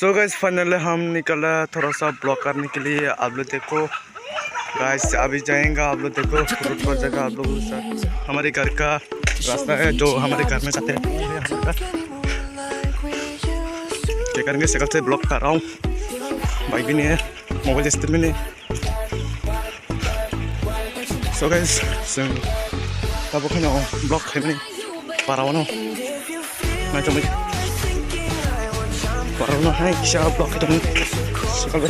So guys finally हम निकला थोड़ा सा ब्लॉग करने के लिए। आप लोग देखो गाइस, अभी जाएंगे। आप लोग देखो रोड पर जगह आप लोगों के साथ हमारे घर का रास्ता है जो हमारे घर में जाते हैं। क्या करेंगे, साइकिल से ब्लॉग कर रहा हूँ। बाइक भी नहीं है, मोबाइल इस्तेमाल भी नहीं। सो गाइस तब ब्लॉग है नहीं parah no macam ni parah no hai kisah blok itu sekali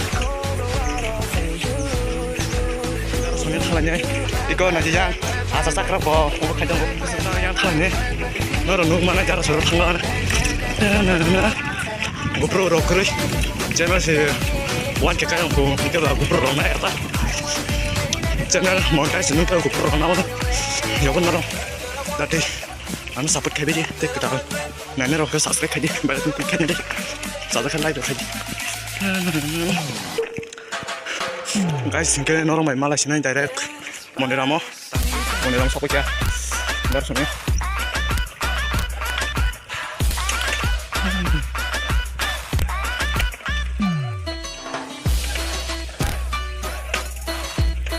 sebenarnya halanya iko nanti yang asal sakra bo mau kajang bo yang halanya noro mana cara suruh tengah nah GoPro rocker channel si wan ke kayang bo itu lah GoPro na ya channel monetize nu ka GoPro na wa ya benar tadi anu support kayak begini, deh kita nanya roh ke subscribe kayak gini, baru tuh kliknya deh, subscribe like kayak gini. Guys, mungkin orang main malah sini direct, mau support ya, baru sini.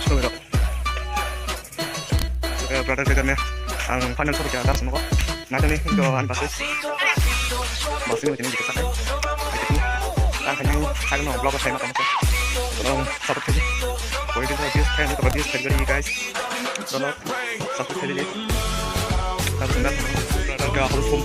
Coba berada dekatnya. Ang panel sa pagkakata sa mga natin eh, ito ang basis ini begini dikit sakay dikit mo ang kanyang sakin ng vlog saya matang siya tolong support kayo boleh din sa views kayo nito ka-views kayo gani guys tolong support kayo din tapos na talaga ako